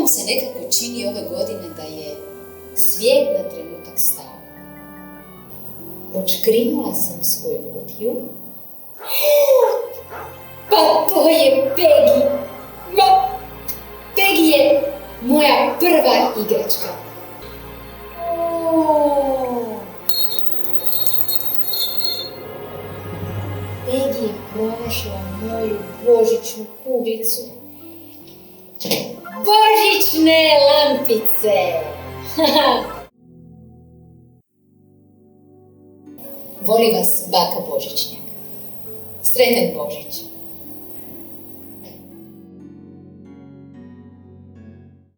vam se nekako čini ove godine da je svijet na trenutak stao? Odškrinula sam svoju kutiju. Pa to je Peggy! Peggy je moja prva igračka. Peggy je pronašla moju božićnu kuglicu. Božićne lampice! Voli vas baka Božićnjak. Sretan Božić!